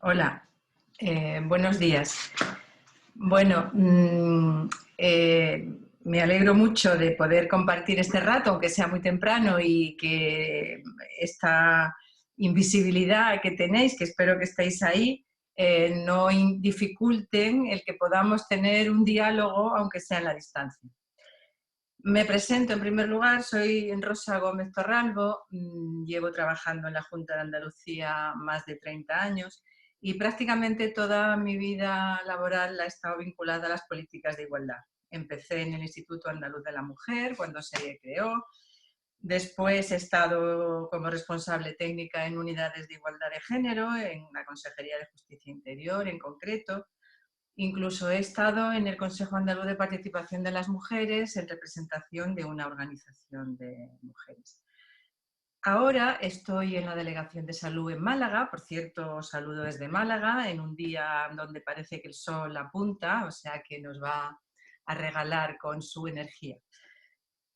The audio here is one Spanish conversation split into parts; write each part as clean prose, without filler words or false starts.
Hola, buenos días. Bueno, me alegro mucho de poder compartir este rato, aunque sea muy temprano, y que esta invisibilidad que tenéis, que espero que estéis ahí, no dificulten el que podamos tener un diálogo, aunque sea en la distancia. Me presento en primer lugar, soy Rosa Gómez Torralbo, llevo trabajando en la Junta de Andalucía más de 30 años y prácticamente toda mi vida laboral la he estado vinculada a las políticas de igualdad. Empecé en el Instituto Andaluz de la Mujer cuando se creó, después he estado como responsable técnica en unidades de igualdad de género, en la Consejería de Justicia Interior en concreto. Incluso he estado en el Consejo Andaluz de Participación de las Mujeres en representación de una organización de mujeres. Ahora estoy en la Delegación de Salud en Málaga, por cierto, saludo desde Málaga, en un día donde parece que el sol apunta, o sea que nos va a regalar con su energía.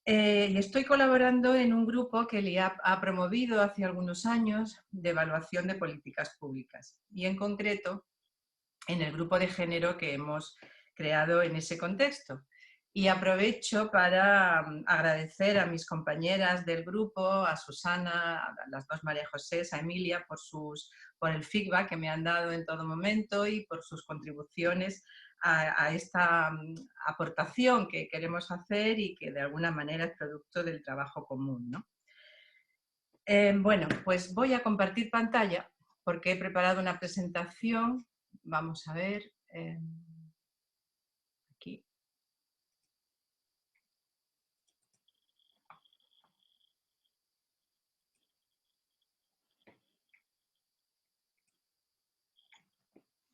Y estoy colaborando en un grupo que el IAP ha promovido hace algunos años de evaluación de políticas públicas y en concreto en el grupo de género que hemos creado en ese contexto. Y aprovecho para agradecer a mis compañeras del grupo, a Susana, a las dos María José, a Emilia, por el feedback que me han dado en todo momento y por sus contribuciones a esta aportación que queremos hacer y que de alguna manera es producto del trabajo común, ¿no? Bueno, pues voy a compartir pantalla porque he preparado una presentación. Vamos a ver, aquí.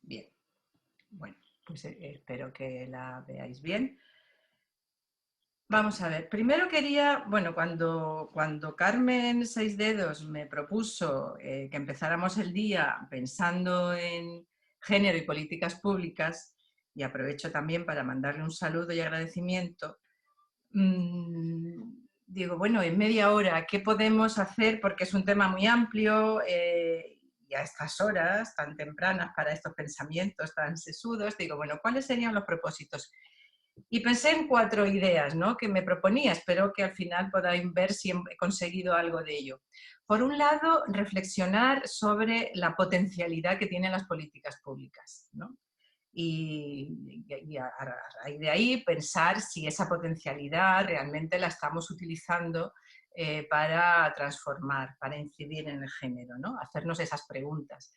Bien, bueno, pues espero que la veáis bien. Vamos a ver, primero quería, bueno, cuando Carmen Seis Dedos me propuso que empezáramos el día pensando en género y políticas públicas, y aprovecho también para mandarle un saludo y agradecimiento, digo, bueno, en media hora, ¿qué podemos hacer? Porque es un tema muy amplio y a estas horas tan tempranas para estos pensamientos tan sesudos, digo, bueno, ¿cuáles serían los propósitos? Y pensé en 4 ideas, ¿no?, que me proponía. Espero que al final podáis ver si he conseguido algo de ello. Por un lado, reflexionar sobre la potencialidad que tienen las políticas públicas, ¿no? Y a raíz de ahí pensar si esa potencialidad realmente la estamos utilizando para transformar, para incidir en el género, ¿no? Hacernos esas preguntas.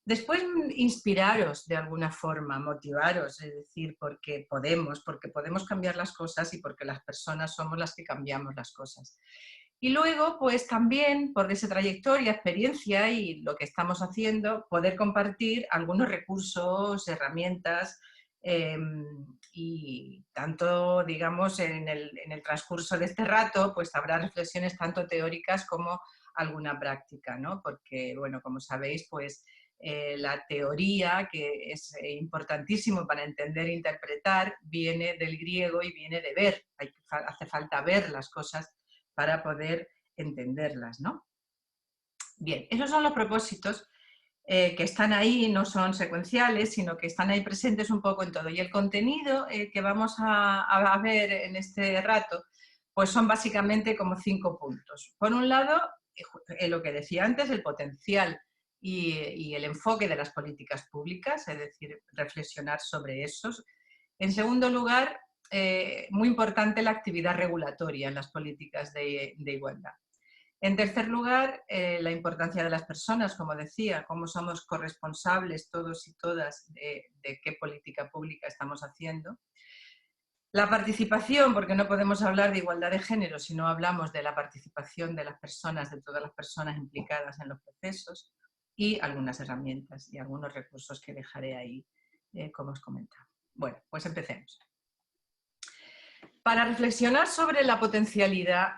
Después, inspiraros de alguna forma, motivaros, es decir, porque podemos cambiar las cosas y porque las personas somos las que cambiamos las cosas. Y luego, pues también, por esa trayectoria, experiencia y lo que estamos haciendo, poder compartir algunos recursos, herramientas, eh, y tanto, digamos, en el transcurso de este rato, pues habrá reflexiones tanto teóricas como alguna práctica, ¿no? Porque, bueno, como sabéis, pues la teoría, que es importantísimo para entender e interpretar, viene del griego y viene de ver. Hace falta ver las cosas para poder entenderlas, ¿no? Bien, esos son los propósitos que están ahí, no son secuenciales, sino que están ahí presentes un poco en todo. Y el contenido que vamos a ver en este rato, pues son básicamente como 5 puntos. Por un lado, lo que decía antes, el potencial y el enfoque de las políticas públicas, es decir, reflexionar sobre esos. En segundo lugar, muy importante la actividad regulatoria en las políticas de igualdad. En tercer lugar, la importancia de las personas, como decía, cómo somos corresponsables todos y todas de qué política pública estamos haciendo. La participación, porque no podemos hablar de igualdad de género si no hablamos de la participación de las personas, de todas las personas implicadas en los procesos, y algunas herramientas y algunos recursos que dejaré ahí, como os comentaba. Bueno, pues empecemos. Para reflexionar sobre la potencialidad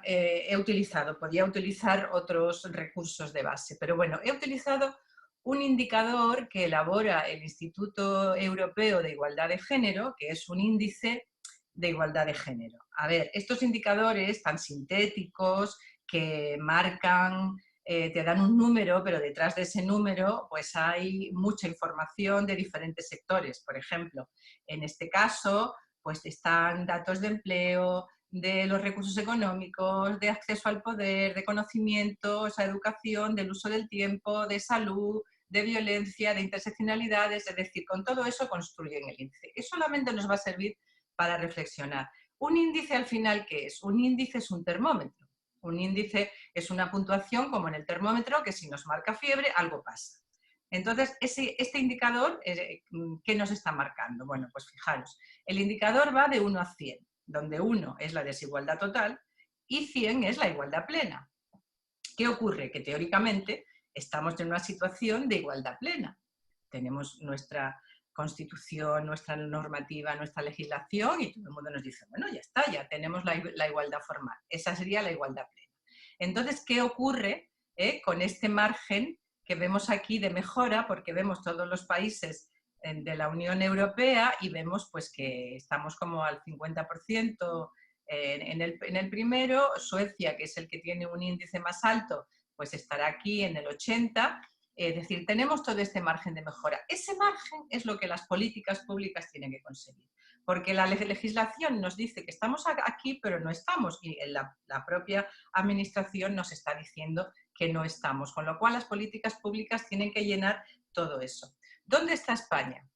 podía utilizar otros recursos de base, pero bueno, he utilizado un indicador que elabora el Instituto Europeo de Igualdad de Género, que es un índice de igualdad de género. A ver, estos indicadores tan sintéticos que marcan te dan un número, pero detrás de ese número pues hay mucha información de diferentes sectores. Por ejemplo, en este caso pues están datos de empleo, de los recursos económicos, de acceso al poder, de conocimientos, a educación, del uso del tiempo, de salud, de violencia, de interseccionalidades, es decir, con todo eso construyen el índice. Y solamente nos va a servir para reflexionar. Un índice al final, ¿qué es? Un índice es un termómetro. Un índice es una puntuación como en el termómetro que si nos marca fiebre, algo pasa. Entonces, este indicador, ¿qué nos está marcando? Bueno, pues fijaros, el indicador va de 1 a 100, donde 1 es la desigualdad total y 100 es la igualdad plena. ¿Qué ocurre? Que teóricamente estamos en una situación de igualdad plena. Tenemos nuestra Constitución, nuestra normativa, nuestra legislación y todo el mundo nos dice, bueno, ya está, ya tenemos la igualdad formal. Esa sería la igualdad plena. Entonces, ¿qué ocurre con este margen que vemos aquí de mejora? Porque vemos todos los países de la Unión Europea y vemos pues, que estamos como al 50% en el primero. Suecia, que es el que tiene un índice más alto, pues estará aquí en el 80%. Es decir, tenemos todo este margen de mejora. Ese margen es lo que las políticas públicas tienen que conseguir. Porque la legislación nos dice que estamos aquí, pero no estamos. Y la propia administración nos está diciendo que no estamos. Con lo cual, las políticas públicas tienen que llenar todo eso. ¿Dónde está España?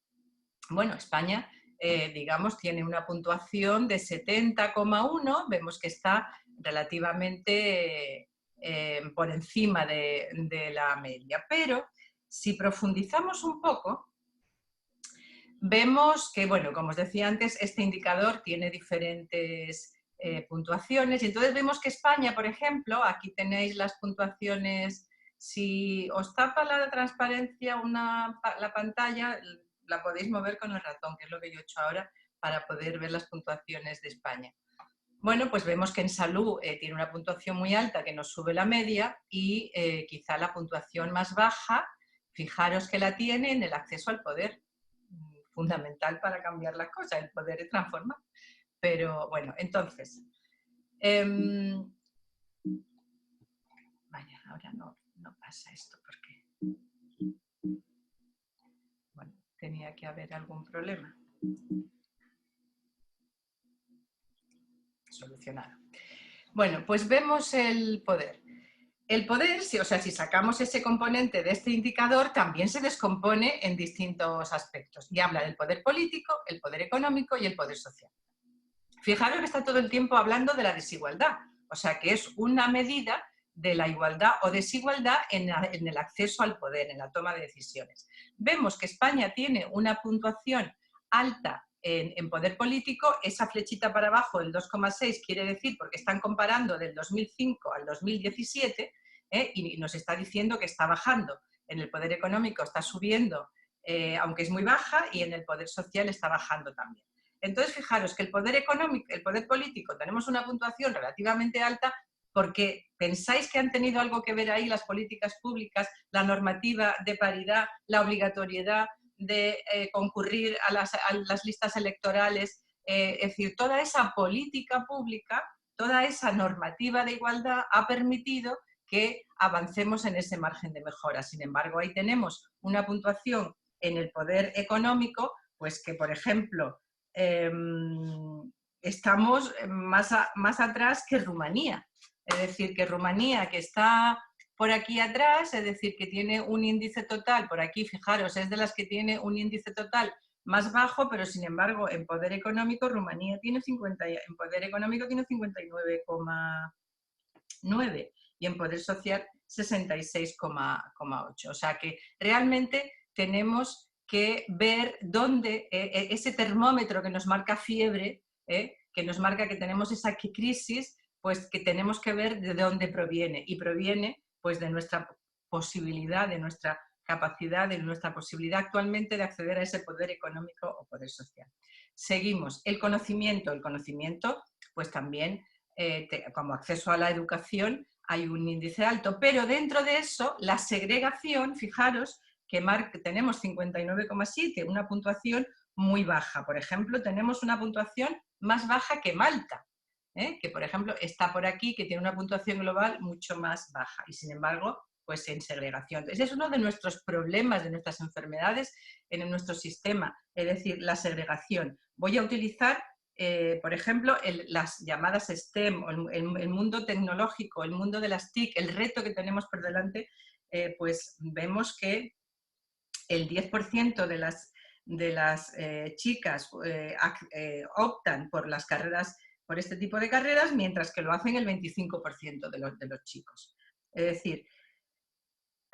Bueno, España, digamos, tiene una puntuación de 70,1. Vemos que está relativamente por encima de la media. Pero si profundizamos un poco, vemos que, bueno, como os decía antes, este indicador tiene diferentes puntuaciones y entonces vemos que España, por ejemplo, aquí tenéis las puntuaciones. Si os tapa la transparencia la pantalla, la podéis mover con el ratón, que es lo que yo he hecho ahora, para poder ver las puntuaciones de España. Bueno, pues vemos que en salud tiene una puntuación muy alta que nos sube la media y quizá la puntuación más baja, fijaros que la tiene en el acceso al poder, fundamental para cambiar las cosas, el poder es transformar. Pero bueno, entonces, vaya, ahora no pasa esto porque, bueno, tenía que haber algún problema. Solucionado. Bueno, pues vemos el poder. El poder, o sea, si sacamos ese componente de este indicador, también se descompone en distintos aspectos y habla del poder político, el poder económico y el poder social. Fijaros que está todo el tiempo hablando de la desigualdad, o sea, que es una medida de la igualdad o desigualdad en el acceso al poder, en la toma de decisiones. Vemos que España tiene una puntuación alta en poder político. Esa flechita para abajo, el 2,6, quiere decir, porque están comparando del 2005 al 2017, y nos está diciendo que está bajando. En el poder económico está subiendo, aunque es muy baja, y en el poder social está bajando también. Entonces, fijaros que el poder económico, el poder político, tenemos una puntuación relativamente alta porque pensáis que han tenido algo que ver ahí las políticas públicas, la normativa de paridad, la obligatoriedad de concurrir a las listas electorales, es decir, toda esa política pública, toda esa normativa de igualdad ha permitido que avancemos en ese margen de mejora. Sin embargo, ahí tenemos una puntuación en el poder económico, pues que, por ejemplo, estamos más atrás que Rumanía. Es decir, que Rumanía, que está por aquí atrás, es decir, que tiene un índice total, por aquí, fijaros, es de las que tiene un índice total más bajo, pero sin embargo, en poder económico, Rumanía tiene 59,9 y en poder social 66,8. O sea que realmente tenemos que ver dónde ese termómetro que nos marca fiebre, que nos marca que tenemos esa crisis, pues que tenemos que ver de dónde proviene. Y proviene pues de nuestra posibilidad, de nuestra capacidad, de nuestra posibilidad actualmente de acceder a ese poder económico o poder social. Seguimos. El conocimiento pues también, como acceso a la educación, hay un índice alto, pero dentro de eso, la segregación, fijaros, que tenemos 59,7, una puntuación muy baja. Por ejemplo, tenemos una puntuación más baja que Malta. que por ejemplo está por aquí, que tiene una puntuación global mucho más baja y sin embargo pues en segregación. Ese es uno de nuestros problemas, de nuestras enfermedades en nuestro sistema, es decir, la segregación. Voy a utilizar, por ejemplo, las llamadas STEM, el mundo tecnológico, el mundo de las TIC, el reto que tenemos por delante, pues vemos que el 10% de las chicas optan por las carreras, por este tipo de carreras, mientras que lo hacen el 25% de los chicos. Es decir,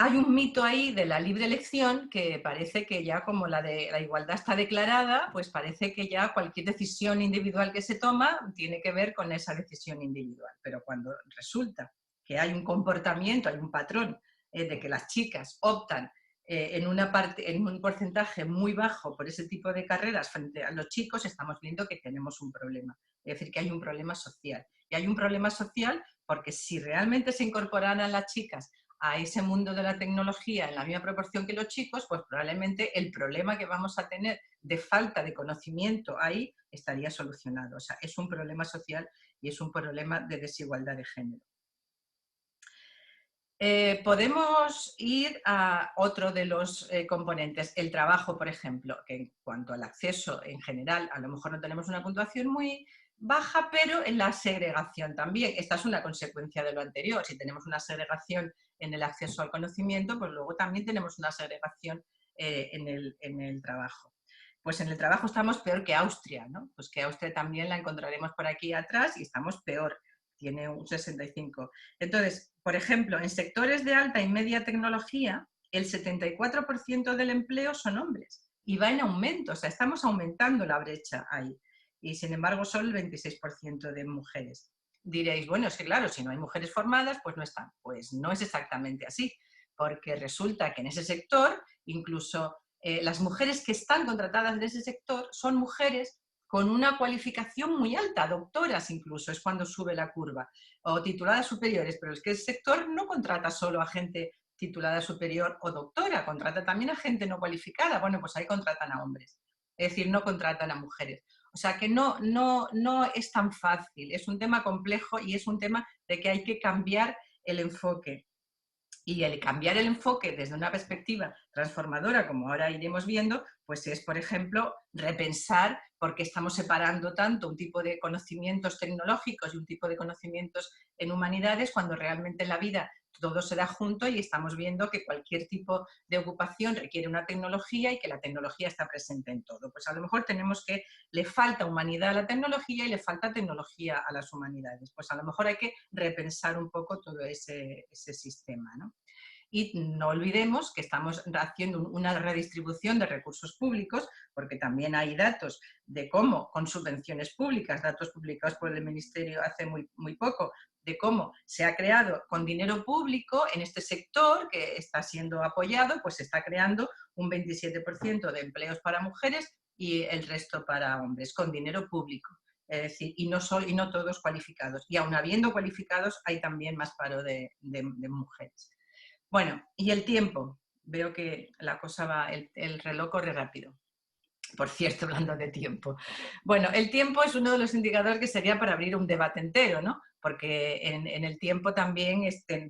hay un mito ahí de la libre elección que parece que ya como la igualdad está declarada, pues parece que ya cualquier decisión individual que se toma tiene que ver con esa decisión individual. Pero cuando resulta que hay un comportamiento, hay un patrón de que las chicas optan en un porcentaje muy bajo por ese tipo de carreras frente a los chicos, estamos viendo que tenemos un problema. Es decir, que hay un problema social. Y hay un problema social porque si realmente se incorporaran las chicas a ese mundo de la tecnología en la misma proporción que los chicos, pues probablemente el problema que vamos a tener de falta de conocimiento ahí estaría solucionado. O sea, es un problema social y es un problema de desigualdad de género. Podemos ir a otro de los componentes, el trabajo, por ejemplo, que en cuanto al acceso en general, a lo mejor no tenemos una puntuación muy baja, pero en la segregación también. Esta es una consecuencia de lo anterior. Si tenemos una segregación en el acceso al conocimiento, pues luego también tenemos una segregación en el trabajo. Pues en el trabajo estamos peor que Austria, ¿no? Pues que Austria también la encontraremos por aquí atrás y estamos peor, tiene un 65. Entonces, por ejemplo, en sectores de alta y media tecnología, el 74% del empleo son hombres y va en aumento, o sea, estamos aumentando la brecha ahí. Y sin embargo, solo el 26% de mujeres. Diréis, bueno, es que claro, si no hay mujeres formadas, pues no están. Pues no es exactamente así, porque resulta que en ese sector, incluso las mujeres que están contratadas en ese sector son mujeres con una cualificación muy alta, doctoras incluso, es cuando sube la curva, o tituladas superiores, pero es que el sector no contrata solo a gente titulada superior o doctora, contrata también a gente no cualificada. Bueno, pues ahí contratan a hombres, es decir, no contratan a mujeres. O sea que no es tan fácil, es un tema complejo y es un tema de que hay que cambiar el enfoque. Y el cambiar el enfoque desde una perspectiva transformadora, como ahora iremos viendo, pues es, por ejemplo, repensar por qué estamos separando tanto un tipo de conocimientos tecnológicos y un tipo de conocimientos en humanidades cuando realmente en la vida todo se da junto y estamos viendo que cualquier tipo de ocupación requiere una tecnología y que la tecnología está presente en todo. Pues a lo mejor tenemos que, le falta humanidad a la tecnología y le falta tecnología a las humanidades. Pues a lo mejor hay que repensar un poco todo ese sistema, ¿no? Y no olvidemos que estamos haciendo una redistribución de recursos públicos, porque también hay datos de cómo, con subvenciones públicas, datos publicados por el Ministerio hace muy poco, de cómo se ha creado con dinero público en este sector que está siendo apoyado, pues se está creando un 27% de empleos para mujeres y el resto para hombres, con dinero público. Es decir, y no todos cualificados. Y aun habiendo cualificados, hay también más paro de mujeres. Bueno, y el tiempo. Veo que la cosa va, el reloj corre rápido. Por cierto, hablando de tiempo. Bueno, el tiempo es uno de los indicadores que sería para abrir un debate entero, ¿no? Porque en el tiempo también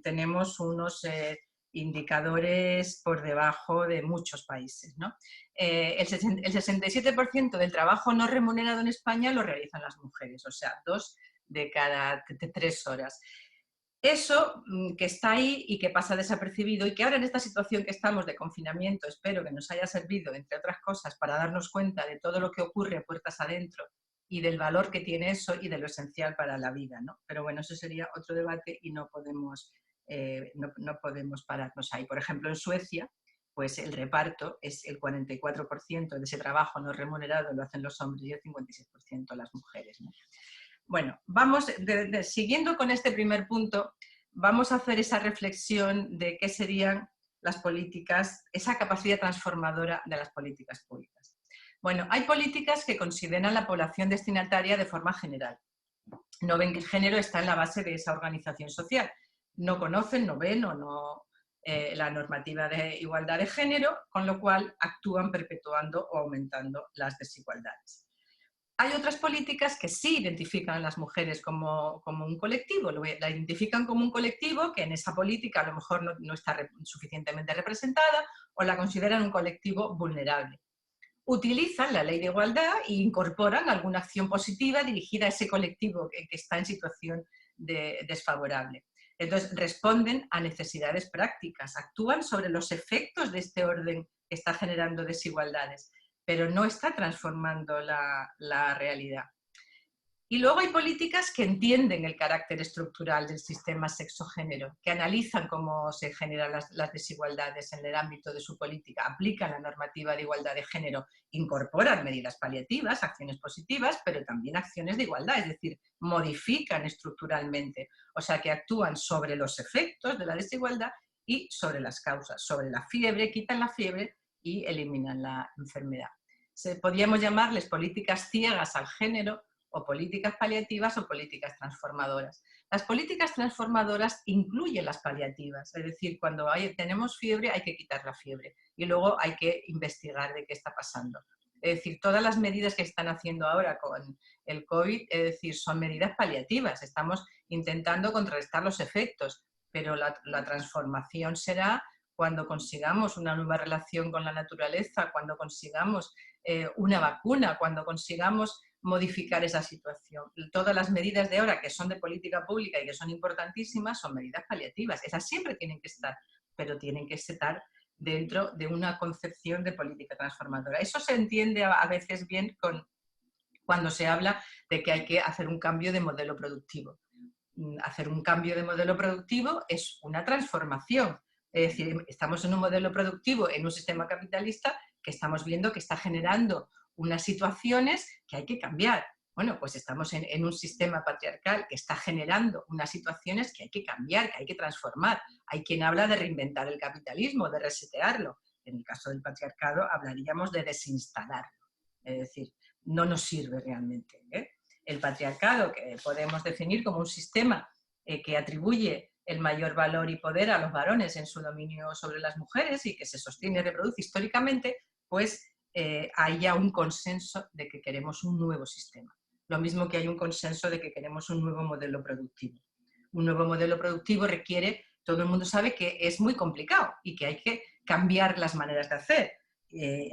tenemos unos indicadores por debajo de muchos países, ¿no? El 67% del trabajo no remunerado en España lo realizan las mujeres, o sea, 2 de cada 3 horas. Eso que está ahí y que pasa desapercibido y que ahora en esta situación que estamos de confinamiento espero que nos haya servido, entre otras cosas, para darnos cuenta de todo lo que ocurre puertas adentro y del valor que tiene eso y de lo esencial para la vida, ¿no? Pero bueno, eso sería otro debate y no podemos pararnos ahí. Por ejemplo, en Suecia, pues el reparto es el 44% de ese trabajo no remunerado lo hacen los hombres y el 56% las mujeres, ¿no? Bueno, vamos, siguiendo con este primer punto, vamos a hacer esa reflexión de qué serían las políticas, esa capacidad transformadora de las políticas públicas. Bueno, hay políticas que consideran la población destinataria de forma general. No ven que el género está en la base de esa organización social. No conocen, no ven o no la normativa de igualdad de género, con lo cual actúan perpetuando o aumentando las desigualdades. Hay otras políticas que sí identifican a las mujeres como un colectivo, la identifican como un colectivo que en esa política a lo mejor no está suficientemente representada o la consideran un colectivo vulnerable. Utilizan la ley de igualdad e incorporan alguna acción positiva dirigida a ese colectivo que está en situación desfavorable. Entonces, responden a necesidades prácticas, actúan sobre los efectos de este orden que está generando desigualdades, pero no está transformando la realidad. Y luego hay políticas que entienden el carácter estructural del sistema sexo-género, que analizan cómo se generan las desigualdades en el ámbito de su política, aplican la normativa de igualdad de género, incorporan medidas paliativas, acciones positivas, pero también acciones de igualdad, es decir, modifican estructuralmente, o sea que actúan sobre los efectos de la desigualdad y sobre las causas, sobre la fiebre, quitan la fiebre y eliminan la enfermedad. Podríamos llamarles políticas ciegas al género, o políticas paliativas o políticas transformadoras. Las políticas transformadoras incluyen las paliativas, es decir, cuando tenemos fiebre hay que quitar la fiebre y luego hay que investigar de qué está pasando. Es decir, todas las medidas que están haciendo ahora con el COVID, es decir, son medidas paliativas, estamos intentando contrarrestar los efectos, pero la transformación será cuando consigamos una nueva relación con la naturaleza, cuando consigamos una vacuna, cuando consigamos modificar esa situación. Todas las medidas de ahora que son de política pública y que son importantísimas son medidas paliativas. Esas siempre tienen que estar, pero tienen que estar dentro de una concepción de política transformadora. Eso se entiende a veces bien cuando se habla de que hay que hacer un cambio de modelo productivo. Hacer un cambio de modelo productivo es una transformación. Es decir, estamos en un modelo productivo, en un sistema capitalista que estamos viendo que está generando unas situaciones que hay que cambiar. Bueno, pues estamos en un sistema patriarcal que está generando unas situaciones que hay que cambiar, que hay que transformar. Hay quien habla de reinventar el capitalismo, de resetearlo. En el caso del patriarcado hablaríamos de desinstalarlo. Es decir, no nos sirve realmente, ¿eh? El patriarcado, que podemos definir como un sistema que atribuye el mayor valor y poder a los varones en su dominio sobre las mujeres y que se sostiene y reproduce históricamente, pues hay ya un consenso de que queremos un nuevo sistema. Lo mismo que hay un consenso de que queremos un nuevo modelo productivo. Un nuevo modelo productivo requiere, todo el mundo sabe que es muy complicado y que hay que cambiar las maneras de hacer.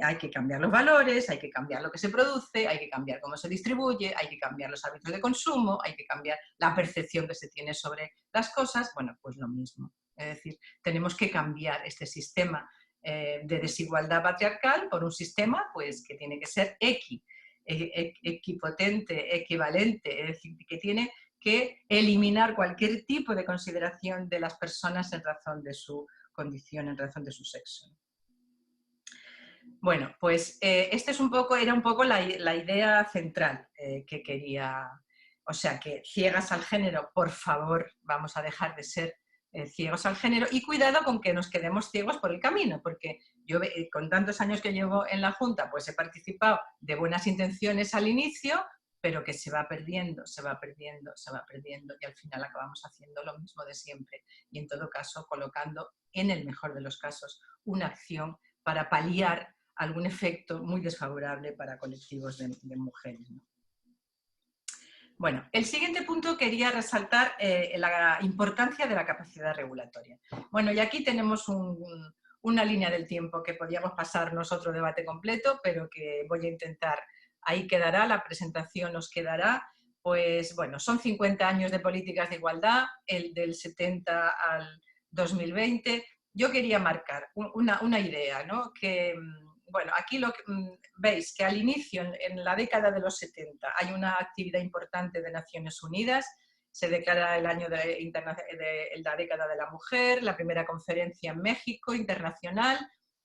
Hay que cambiar los valores, hay que cambiar lo que se produce, hay que cambiar cómo se distribuye, hay que cambiar los hábitos de consumo, hay que cambiar la percepción que se tiene sobre las cosas. Bueno, pues lo mismo. Es decir, tenemos que cambiar este sistema de desigualdad patriarcal por un sistema pues, que tiene que ser equipotente, equivalente, es decir, que tiene que eliminar cualquier tipo de consideración de las personas en razón de su condición, en razón de su sexo. Bueno, pues este era un poco la idea central que quería, o sea, que ciegas al género, por favor, vamos a dejar de ser ciegos al género y cuidado con que nos quedemos ciegos por el camino, porque yo con tantos años que llevo en la Junta, pues he participado de buenas intenciones al inicio, pero que se va perdiendo, se va perdiendo, se va perdiendo y al final acabamos haciendo lo mismo de siempre y en todo caso colocando, en el mejor de los casos, una acción para paliar algún efecto muy desfavorable para colectivos de mujeres, ¿no? Bueno, el siguiente punto quería resaltar la importancia de la capacidad regulatoria. Bueno, y aquí tenemos una línea del tiempo que podríamos pasarnos otro debate completo, pero que voy a intentar, ahí quedará, la presentación nos quedará. Pues bueno, son 50 años de políticas de igualdad, el del 70 al 2020. Yo quería marcar una idea, ¿no? Que bueno, aquí veis que al inicio, en la década de los 70, hay una actividad importante de Naciones Unidas, se declara el año de la década de la mujer, la primera conferencia en México internacional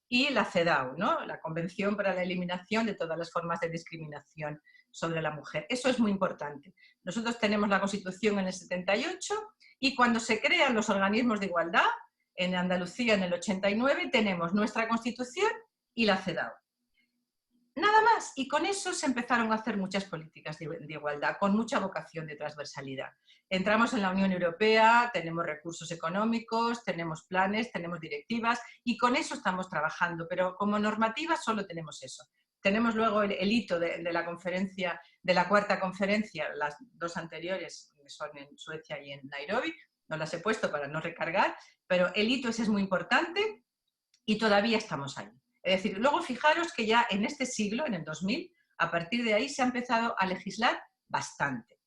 y la CEDAW, ¿no? La Convención para la Eliminación de todas las formas de discriminación sobre la mujer. Eso es muy importante. Nosotros tenemos la Constitución en el 78 y cuando se crean los organismos de igualdad, en Andalucía en el 89, tenemos nuestra Constitución y la CEDAW. Nada más, y con eso se empezaron a hacer muchas políticas de igualdad, con mucha vocación de transversalidad. Entramos en la Unión Europea, tenemos recursos económicos, tenemos planes, tenemos directivas, y con eso estamos trabajando, pero como normativa solo tenemos eso. Tenemos luego el hito de la conferencia, de la cuarta conferencia, las dos anteriores son en Suecia y en Nairobi, no las he puesto para no recargar, pero el hito ese es muy importante y todavía estamos ahí. Es decir, luego fijaros que ya en este siglo, en el 2000, a partir de ahí se ha empezado a legislar bastante.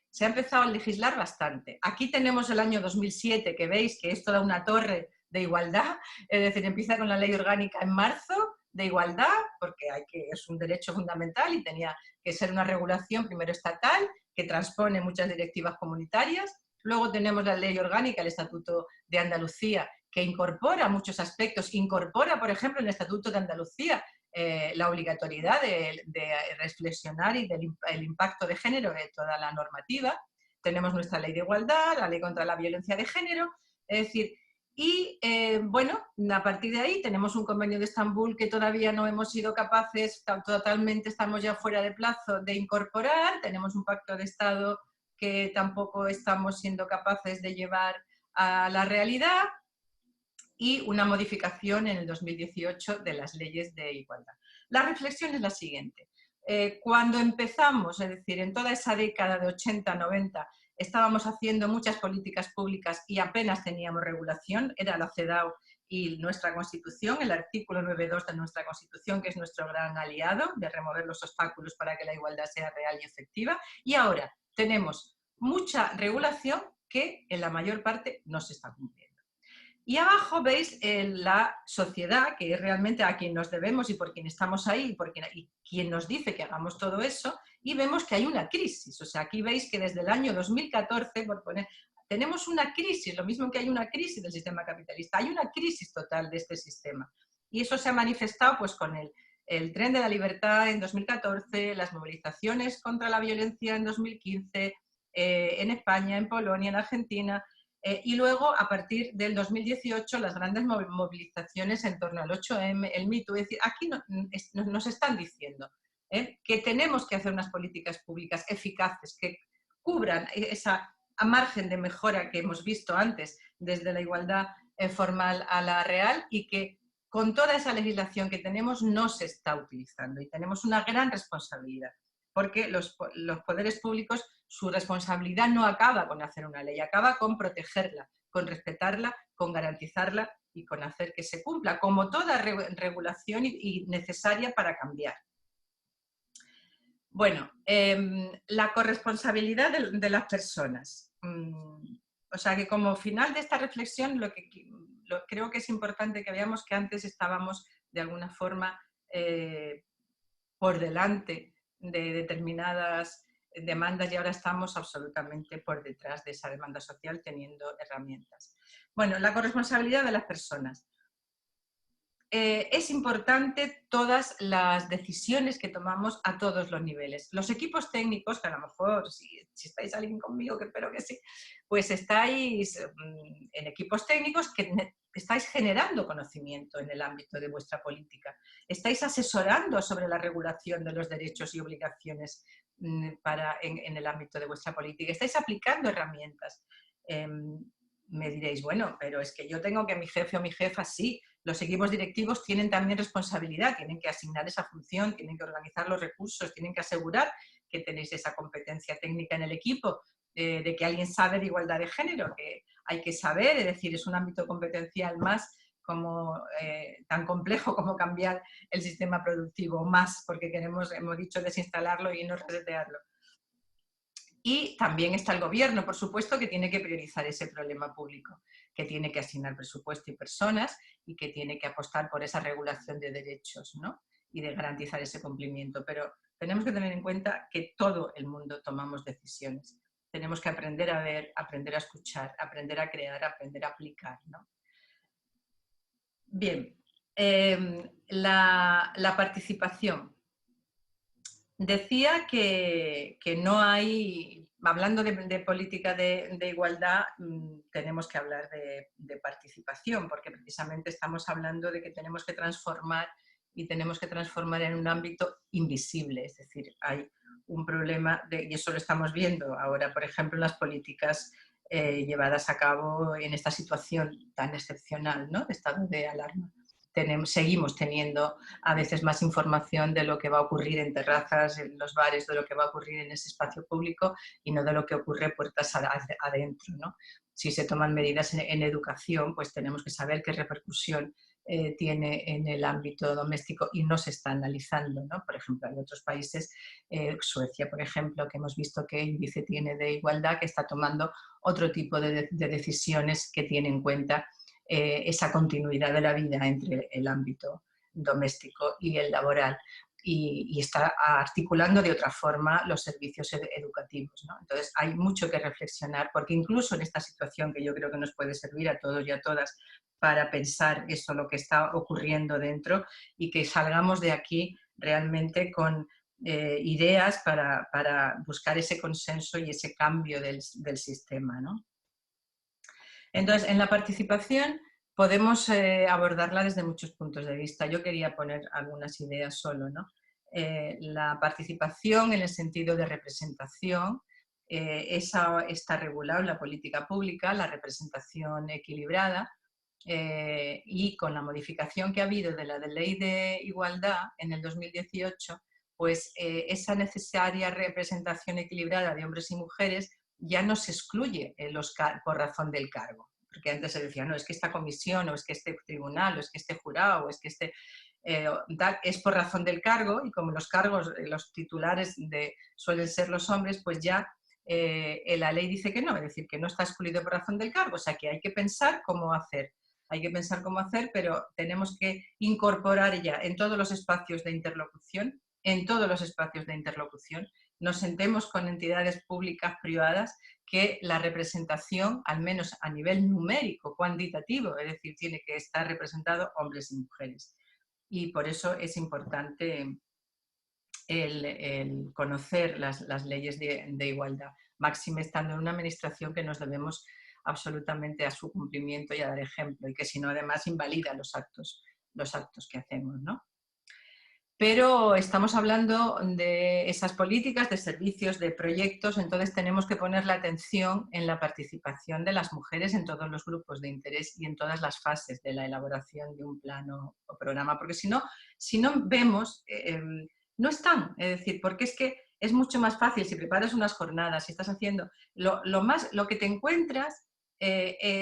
Se ha empezado a legislar bastante. Aquí tenemos el año 2007, que veis que es toda una torre de igualdad, es decir, empieza con la ley orgánica en marzo de igualdad, porque es un derecho fundamental y tenía que ser una regulación primero estatal, que transpone muchas directivas comunitarias. Luego tenemos la ley orgánica, el Estatuto de Andalucía, que incorpora muchos aspectos, incorpora, por ejemplo, en el Estatuto de Andalucía la obligatoriedad de reflexionar y del impacto de género de toda la normativa. Tenemos nuestra ley de igualdad, la ley contra la violencia de género, es decir, y bueno, a partir de ahí tenemos un convenio de Estambul que todavía no hemos sido capaces, totalmente estamos ya fuera de plazo de incorporar, tenemos un pacto de Estado que tampoco estamos siendo capaces de llevar a la realidad, y una modificación en el 2018 de las leyes de igualdad. La reflexión es la siguiente. Cuando empezamos, es decir, en toda esa década de 80-90, estábamos haciendo muchas políticas públicas y apenas teníamos regulación, era la CEDAW y nuestra Constitución, el artículo 9.2 de nuestra Constitución, que es nuestro gran aliado de remover los obstáculos para que la igualdad sea real y efectiva, y ahora tenemos mucha regulación que en la mayor parte no se está cumpliendo. Y abajo veis la sociedad, que es realmente a quien nos debemos y por quien estamos ahí y quien nos dice que hagamos todo eso, y vemos que hay una crisis. O sea, aquí veis que desde el año 2014, tenemos una crisis, lo mismo que hay una crisis del sistema capitalista, hay una crisis total de este sistema. Y eso se ha manifestado pues, con el tren de la libertad en 2014, las movilizaciones contra la violencia en 2015, en España, en Polonia, en Argentina. Y luego, a partir del 2018, las grandes movilizaciones en torno al 8M, el Me Too. Es decir, aquí nos están diciendo que tenemos que hacer unas políticas públicas eficaces que cubran esa margen de mejora que hemos visto antes, desde la igualdad formal a la real, y que con toda esa legislación que tenemos no se está utilizando. Y tenemos una gran responsabilidad, porque los poderes públicos, su responsabilidad no acaba con hacer una ley, acaba con protegerla, con respetarla, con garantizarla y con hacer que se cumpla, como toda regulación y necesaria para cambiar. Bueno, la corresponsabilidad de las personas. O sea que como final de esta reflexión, creo que es importante que veamos que antes estábamos de alguna forma por delante de determinadas demandas y ahora estamos absolutamente por detrás de esa demanda social teniendo herramientas. Bueno, la corresponsabilidad de las personas. Es importante todas las decisiones que tomamos a todos los niveles. Los equipos técnicos, que a lo mejor, si estáis alguien conmigo, que espero que sí, pues estáis en equipos técnicos que estáis generando conocimiento en el ámbito de vuestra política. Estáis asesorando sobre la regulación de los derechos y obligaciones en el ámbito de vuestra política. Estáis aplicando herramientas. Me diréis, bueno, pero es que yo tengo que mi jefe o mi jefa, sí. Los equipos directivos tienen también responsabilidad, tienen que asignar esa función, tienen que organizar los recursos, tienen que asegurar que tenéis esa competencia técnica en el equipo, de que alguien sabe de igualdad de género, que hay que saber, es decir, es un ámbito competencial más tan complejo como cambiar el sistema productivo, más, porque hemos dicho desinstalarlo y no resetearlo. Y también está el gobierno, por supuesto, que tiene que priorizar ese problema público, que tiene que asignar presupuesto y personas y que tiene que apostar por esa regulación de derechos, ¿no? Y de garantizar ese cumplimiento. Pero tenemos que tener en cuenta que todo el mundo tomamos decisiones. Tenemos que aprender a ver, aprender a escuchar, aprender a crear, aprender a aplicar, ¿no? Bien, la participación. Decía que no hay, hablando de política de igualdad, tenemos que hablar de participación, porque precisamente estamos hablando de que tenemos que transformar y tenemos que transformar en un ámbito invisible, es decir, hay un problema, y eso lo estamos viendo ahora, por ejemplo, en las políticas llevadas a cabo en esta situación tan excepcional, ¿no?, de estado de alarma. seguimos teniendo a veces más información de lo que va a ocurrir en terrazas, en los bares, de lo que va a ocurrir en ese espacio público y no de lo que ocurre puertas adentro, ¿no? Si se toman medidas en educación, pues tenemos que saber qué repercusión tiene en el ámbito doméstico y no se está analizando, ¿no? Por ejemplo, hay otros países, Suecia, por ejemplo, que hemos visto qué índice tiene de igualdad, que está tomando otro tipo de decisiones que tienen en cuenta esa continuidad de la vida entre el ámbito doméstico y el laboral. Y está articulando de otra forma los servicios educativos, ¿no? Entonces hay mucho que reflexionar, porque incluso en esta situación que yo creo que nos puede servir a todos y a todas para pensar eso, lo que está ocurriendo dentro, y que salgamos de aquí realmente con ideas para buscar ese consenso y ese cambio del sistema, ¿no? Entonces, en la participación podemos abordarla desde muchos puntos de vista. Yo quería poner algunas ideas solo, ¿no? La participación en el sentido de representación, esa está regulada en la política pública, la representación equilibrada, y con la modificación que ha habido de la Ley de Igualdad en el 2018, pues esa necesaria representación equilibrada de hombres y mujeres ya no se excluye por razón del cargo. Porque antes se decía, no, es que esta comisión, o es que este tribunal, o es que este jurado, o es que este... es por razón del cargo, y como los cargos, los titulares suelen ser los hombres, pues ya la ley dice que no, es decir, que no está excluido por razón del cargo, o sea que hay que pensar cómo hacer. Hay que pensar cómo hacer, pero tenemos que incorporar ya en todos los espacios de interlocución, nos sentemos con entidades públicas, privadas, que la representación, al menos a nivel numérico, cuantitativo, es decir, tiene que estar representado hombres y mujeres. Y por eso es importante el conocer las leyes de igualdad, máxime estando en una administración que nos debemos absolutamente a su cumplimiento y a dar ejemplo, y que si no además invalida los actos que hacemos, ¿no? Pero estamos hablando de esas políticas, de servicios, de proyectos, entonces tenemos que poner la atención en la participación de las mujeres en todos los grupos de interés y en todas las fases de la elaboración de un plano o programa, porque si no vemos, no están, es decir, porque es que es mucho más fácil si preparas unas jornadas, si estás haciendo, lo que te encuentras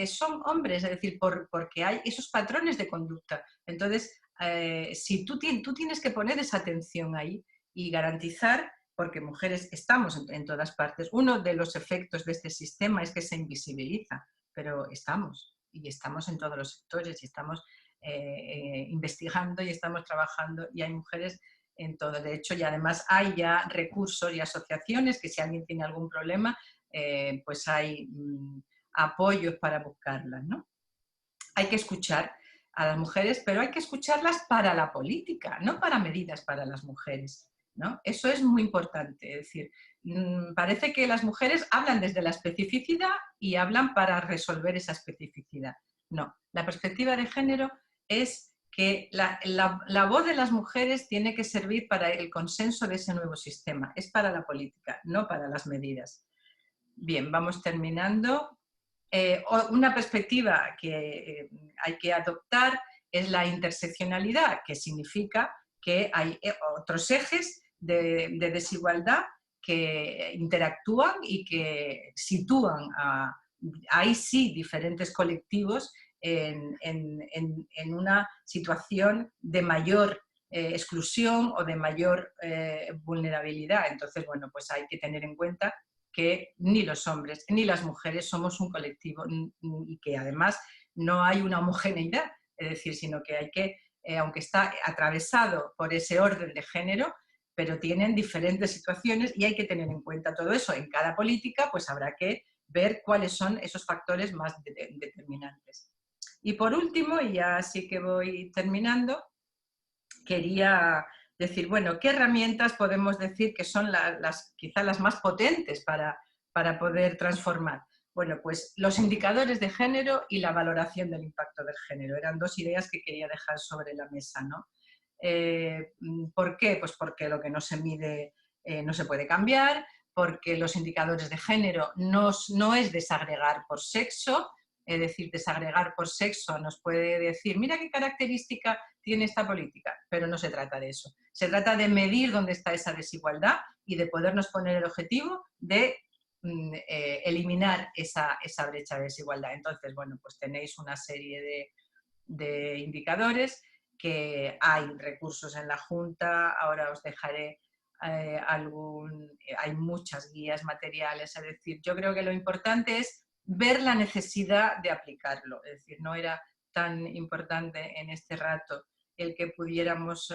son hombres, es decir, porque hay esos patrones de conducta. Entonces, si tú tienes que poner esa atención ahí y garantizar, porque mujeres estamos en todas partes, uno de los efectos de este sistema es que se invisibiliza, pero estamos en todos los sectores y estamos investigando y estamos trabajando y hay mujeres en todo. De hecho, y además hay ya recursos y asociaciones que si alguien tiene algún problema, pues hay apoyos para buscarlas, ¿no? Hay que escuchar a las mujeres, pero hay que escucharlas para la política, no para medidas para las mujeres, ¿no? Eso es muy importante, es decir, parece que las mujeres hablan desde la especificidad y hablan para resolver esa especificidad. No, la perspectiva de género es que la voz de las mujeres tiene que servir para el consenso de ese nuevo sistema, es para la política, no para las medidas. Bien, vamos terminando. Una perspectiva que hay que adoptar es la interseccionalidad, que significa que hay otros ejes de desigualdad que interactúan y que sitúan ahí sí diferentes colectivos en una situación de mayor exclusión o de mayor vulnerabilidad. Entonces, bueno, pues hay que tener en cuenta que ni los hombres ni las mujeres somos un colectivo y que además no hay una homogeneidad, es decir, sino que hay que, aunque está atravesado por ese orden de género, pero tienen diferentes situaciones y hay que tener en cuenta todo eso. En cada política pues habrá que ver cuáles son esos factores más determinantes. Y por último, y ya sí que voy terminando, quería decir, bueno, ¿qué herramientas podemos decir que son quizá las más potentes para poder transformar? Bueno, pues los indicadores de género y la valoración del impacto del género. Eran dos ideas que quería dejar sobre la mesa, ¿no? ¿Por qué? Pues porque lo que no se mide no se puede cambiar, porque los indicadores de género no es desagregar por sexo, es decir, desagregar por sexo, nos puede decir, mira qué característica tiene esta política, pero no se trata de eso. Se trata de medir dónde está esa desigualdad y de podernos poner el objetivo de eliminar esa brecha de desigualdad. Entonces, bueno, pues tenéis una serie de indicadores, que hay recursos en la Junta, ahora os dejaré hay muchas guías materiales, es decir, yo creo que lo importante es ver la necesidad de aplicarlo, es decir, no era tan importante en este rato el que pudiéramos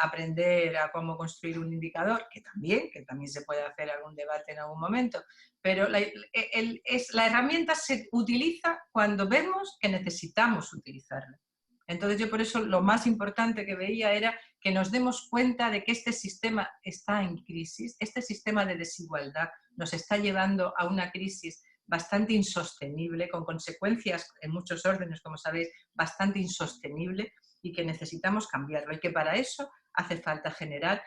aprender a cómo construir un indicador, que también se puede hacer algún debate en algún momento, pero la herramienta se utiliza cuando vemos que necesitamos utilizarla. Entonces yo por eso lo más importante que veía era que nos demos cuenta de que este sistema está en crisis, este sistema de desigualdad nos está llevando a una crisis bastante insostenible, con consecuencias en muchos órdenes, como sabéis, bastante insostenible, y que necesitamos cambiarlo, y que para eso hace falta generar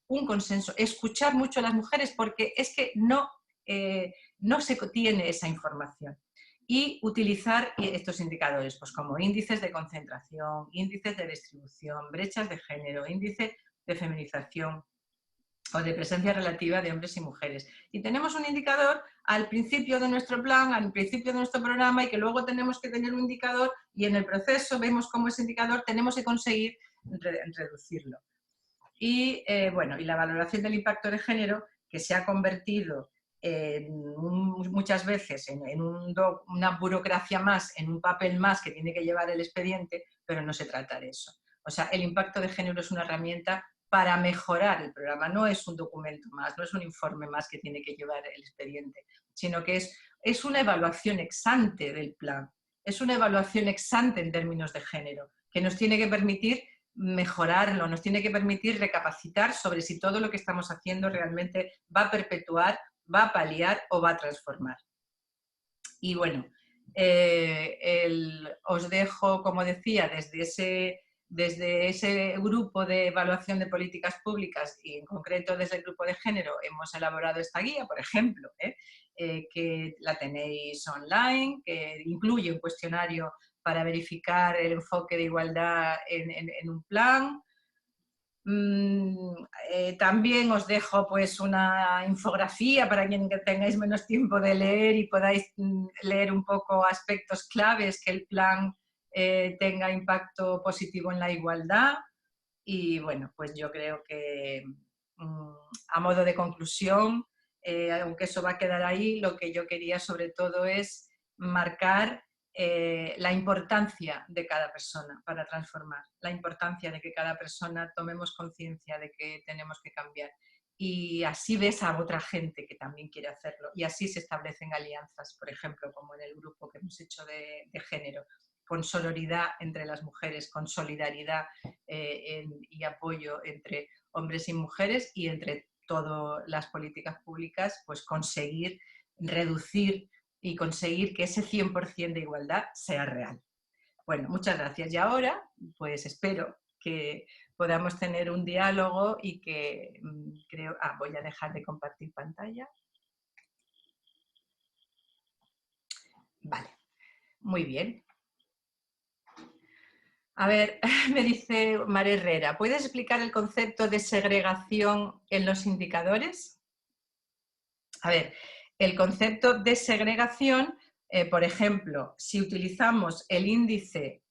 un consenso, escuchar mucho a las mujeres, porque es que no se tiene esa información. Y utilizar estos indicadores, pues como índices de concentración, índices de distribución, brechas de género, índice de feminización o de presencia relativa de hombres y mujeres. Y tenemos un indicador al principio de nuestro plan, al principio de nuestro programa, y que luego tenemos que tener un indicador, y en el proceso vemos cómo ese indicador tenemos que conseguir reducirlo. Y bueno, y la valoración del impacto de género, que se ha convertido muchas veces en una burocracia más, en un papel más que tiene que llevar el expediente, pero no se trata de eso. O sea, el impacto de género es una herramienta para mejorar el programa, no es un documento más, no es un informe más que tiene que llevar el expediente, sino que es una evaluación ex ante del plan, es una evaluación ex ante en términos de género, que nos tiene que permitir mejorarlo, nos tiene que permitir recapacitar sobre si todo lo que estamos haciendo realmente va a perpetuar, va a paliar o va a transformar. Y bueno, os dejo, como decía, desde ese grupo de evaluación de políticas públicas, y en concreto desde el grupo de género, hemos elaborado esta guía, por ejemplo, que la tenéis online, que incluye un cuestionario para verificar el enfoque de igualdad en un plan. También os dejo pues una infografía para quien tengáis menos tiempo de leer y podáis leer un poco aspectos claves que el plan tenga impacto positivo en la igualdad. Y bueno, pues yo creo que a modo de conclusión, aunque eso va a quedar ahí, lo que yo quería sobre todo es marcar la importancia de cada persona para transformar, la importancia de que cada persona tomemos conciencia de que tenemos que cambiar. Y así ves a otra gente que también quiere hacerlo, y así se establecen alianzas, por ejemplo, como en el grupo que hemos hecho de género, con sororidad entre las mujeres, con solidaridad y apoyo entre hombres y mujeres, y entre todas las políticas públicas, pues conseguir reducir y conseguir que ese 100% de igualdad sea real. Bueno, muchas gracias. Y ahora, pues espero que podamos tener un diálogo y que creo... voy a dejar de compartir pantalla. Vale, muy bien. A ver, me dice María Herrera, ¿puedes explicar el concepto de segregación en los indicadores? A ver, el concepto de segregación, por ejemplo, si utilizamos el índice,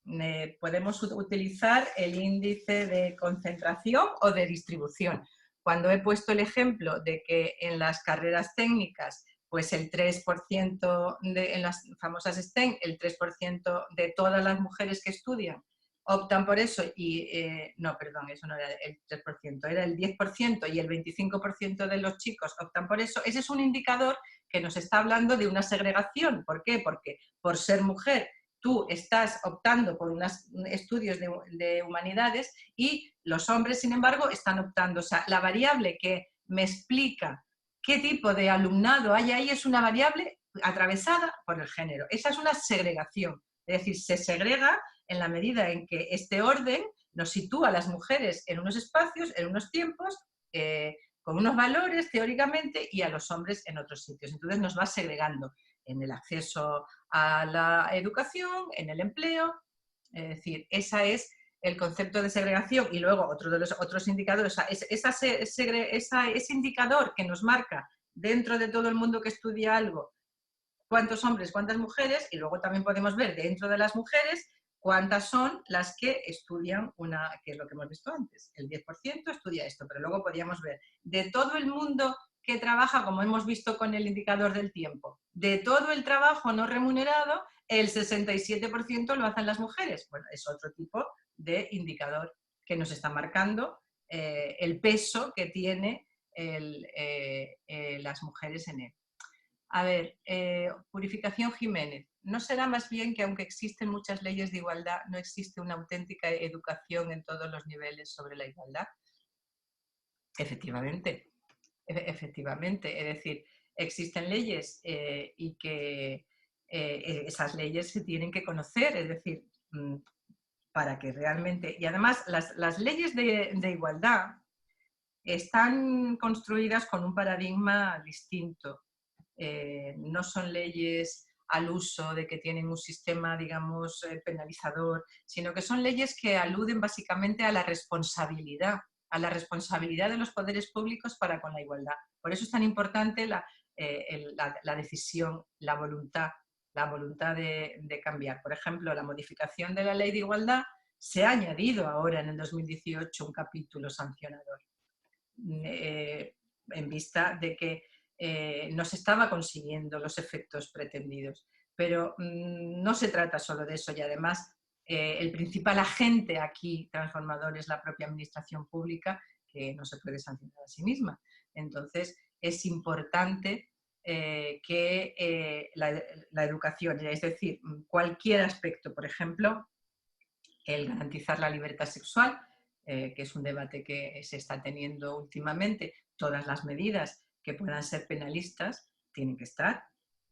podemos utilizar el índice de concentración o de distribución. Cuando he puesto el ejemplo de que en las carreras técnicas, pues el 3% en las famosas STEM, el 3% de todas las mujeres que estudian optan por eso, y no, perdón, eso no era el 3%, era el 10%, y el 25% de los chicos optan por eso. Ese es un indicador que nos está hablando de una segregación. ¿Por qué? Porque por ser mujer tú estás optando por unos estudios de humanidades y los hombres, sin embargo, están optando. O sea, la variable que me explica qué tipo de alumnado hay ahí es una variable atravesada por el género. Esa es una segregación. Es decir, se segrega en la medida en que este orden nos sitúa a las mujeres en unos espacios, en unos tiempos, con unos valores teóricamente, y a los hombres en otros sitios. Entonces nos va segregando. en el acceso a la educación, en el empleo. Es decir, ese es el concepto de segregación. Y luego otro de los otros indicadores, ese indicador que nos marca dentro de todo el mundo que estudia algo cuántos hombres, cuántas mujeres, y luego también podemos ver dentro de las mujeres cuántas son las que estudian que es lo que hemos visto antes, el 10% estudia esto, pero luego podríamos ver de todo el mundo que trabaja, como hemos visto con el indicador del tiempo, de todo el trabajo no remunerado, el 67% lo hacen las mujeres. Bueno, es otro tipo de indicador que nos está marcando el peso que tiene las mujeres en él. A ver, Purificación Jiménez. ¿No será más bien que aunque existen muchas leyes de igualdad, no existe una auténtica educación en todos los niveles sobre la igualdad? Efectivamente, efectivamente. Es decir, existen leyes y que esas leyes se tienen que conocer, es decir, para que realmente... Y además, las leyes de igualdad están construidas con un paradigma distinto. No son leyes al uso de que tienen un sistema, digamos, penalizador, sino que son leyes que aluden básicamente a la responsabilidad de los poderes públicos para con la igualdad. Por eso es tan importante la decisión, la voluntad de cambiar. Por ejemplo, la modificación de la ley de igualdad se ha añadido ahora en el 2018 un capítulo sancionador en vista de que no se estaba consiguiendo los efectos pretendidos. Pero no se trata solo de eso y además el principal agente aquí transformador es la propia administración pública que no se puede sancionar a sí misma. Entonces es importante que la educación, es decir, cualquier aspecto, por ejemplo, el garantizar la libertad sexual, que es un debate que se está teniendo últimamente, todas las medidas que puedan ser penalistas tienen que estar,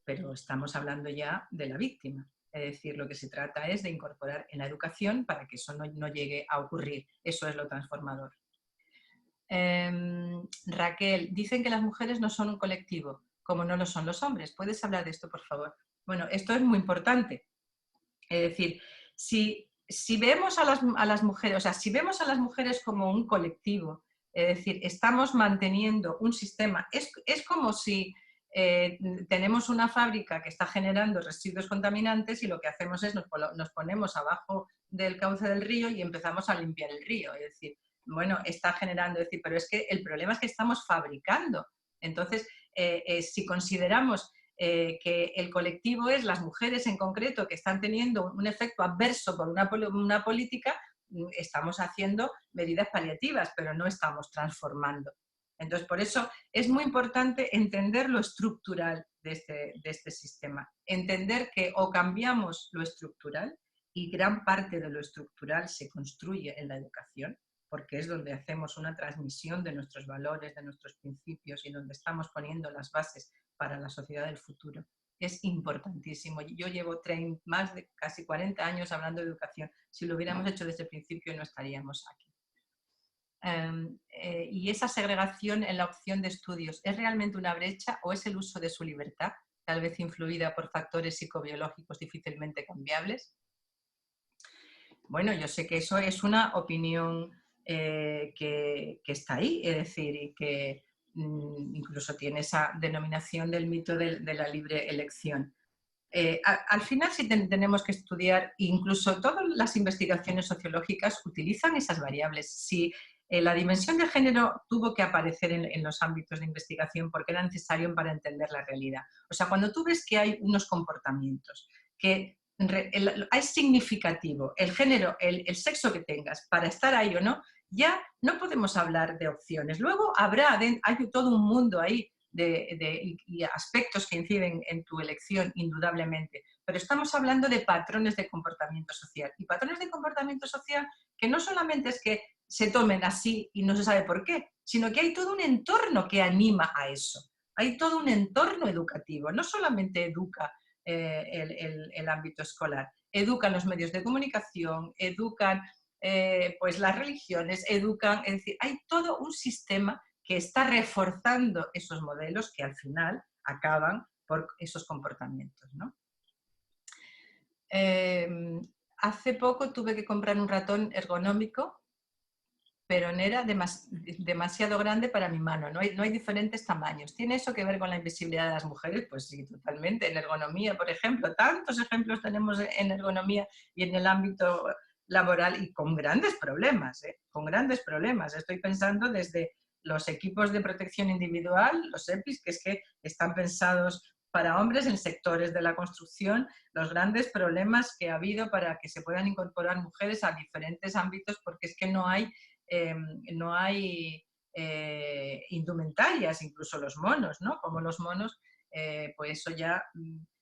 pero estamos hablando ya de la víctima. Es decir, lo que se trata es de incorporar en la educación para que eso no llegue a ocurrir. Eso es lo transformador. Raquel, dicen que las mujeres no son un colectivo, como no lo son los hombres. ¿Puedes hablar de esto, por favor? Bueno, esto es muy importante. Es decir, si vemos a las mujeres, o sea, si vemos a las mujeres como un colectivo, es decir, estamos manteniendo un sistema, es como si tenemos una fábrica que está generando residuos contaminantes y lo que hacemos es nos ponemos abajo del cauce del río y empezamos a limpiar el río. Es decir, bueno, está generando, es decir, pero es que el problema es que estamos fabricando. Entonces, si consideramos que el colectivo es las mujeres en concreto que están teniendo un efecto adverso por una política, estamos haciendo medidas paliativas, pero no estamos transformando. Entonces, por eso es muy importante entender lo estructural de este sistema. Entender que o cambiamos lo estructural, y gran parte de lo estructural se construye en la educación, porque es donde hacemos una transmisión de nuestros valores, de nuestros principios y donde estamos poniendo las bases para la sociedad del futuro. Es importantísimo. Yo llevo más de casi 40 años hablando de educación. Si lo hubiéramos hecho desde el principio no estaríamos aquí. Y esa segregación en la opción de estudios, ¿es realmente una brecha o es el uso de su libertad, tal vez influida por factores psicobiológicos difícilmente cambiables? Bueno, yo sé que eso es una opinión que está ahí, es decir, y que incluso tiene esa denominación del mito de la libre elección. Al final sí tenemos que estudiar, incluso todas las investigaciones sociológicas utilizan esas variables. Si la dimensión de género tuvo que aparecer en los ámbitos de investigación porque era necesario para entender la realidad. O sea, cuando tú ves que hay unos comportamientos que es significativo el género, el sexo que tengas para estar ahí o no, ya no podemos hablar de opciones. Luego hay todo un mundo ahí y aspectos que inciden en tu elección, indudablemente. Pero estamos hablando de patrones de comportamiento social. Y patrones de comportamiento social que no solamente es que se tomen así y no se sabe por qué, sino que hay todo un entorno que anima a eso. Hay todo un entorno educativo. No solamente educa el ámbito escolar, educan los medios de comunicación, educan pues las religiones, educan, es decir, hay todo un sistema que está reforzando esos modelos que al final acaban por esos comportamientos, ¿no? Hace poco tuve que comprar un ratón ergonómico, pero era demasiado grande para mi mano. No hay diferentes tamaños. ¿Tiene eso que ver con la invisibilidad de las mujeres? Pues sí, totalmente. En ergonomía, por ejemplo, tantos ejemplos tenemos en ergonomía y en el ámbito laboral, y con grandes problemas, ¿eh? Con grandes problemas. Estoy pensando desde los equipos de protección individual, los EPIs, que es que están pensados para hombres en sectores de la construcción, los grandes problemas que ha habido para que se puedan incorporar mujeres a diferentes ámbitos, porque es que eh, no hay indumentarias, incluso los monos, ¿no? Como los monos, pues eso ya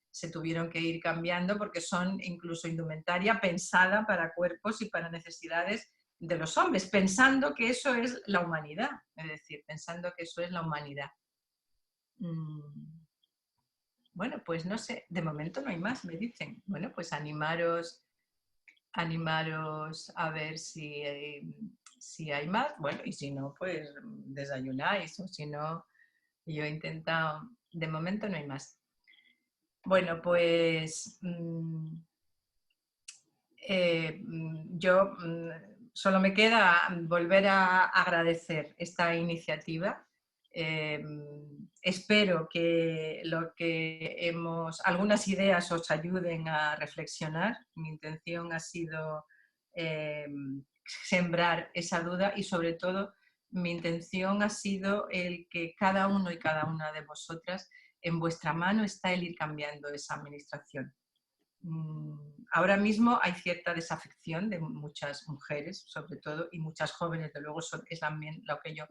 se tuvieron que ir cambiando, porque son incluso indumentaria pensada para cuerpos y para necesidades de los hombres, pensando que eso es la humanidad, es decir, pensando que eso es la humanidad. Bueno, pues no sé, de momento no hay más, me dicen. Bueno, pues animaros a ver si hay más. Bueno, y si no, pues desayunáis, o si no, yo he intentado, de momento no hay más. Bueno, pues yo solo me queda volver a agradecer esta iniciativa. Espero que algunas ideas os ayuden a reflexionar. Mi intención ha sido sembrar esa duda, y sobre todo mi intención ha sido el que cada uno y cada una de vosotras, en vuestra mano está el ir cambiando esa administración. Ahora mismo hay cierta desafección de muchas mujeres, sobre todo, y muchas jóvenes, de luego es también lo que yo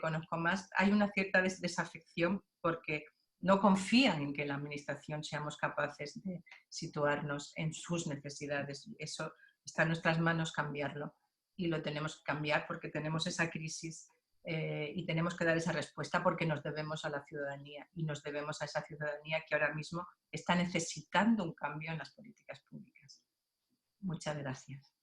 conozco más. Hay una cierta desafección porque no confían en que la administración seamos capaces de situarnos en sus necesidades. Eso está en nuestras manos cambiarlo, y lo tenemos que cambiar porque tenemos esa crisis y tenemos que dar esa respuesta porque nos debemos a la ciudadanía, y nos debemos a esa ciudadanía que ahora mismo está necesitando un cambio en las políticas públicas. Muchas gracias.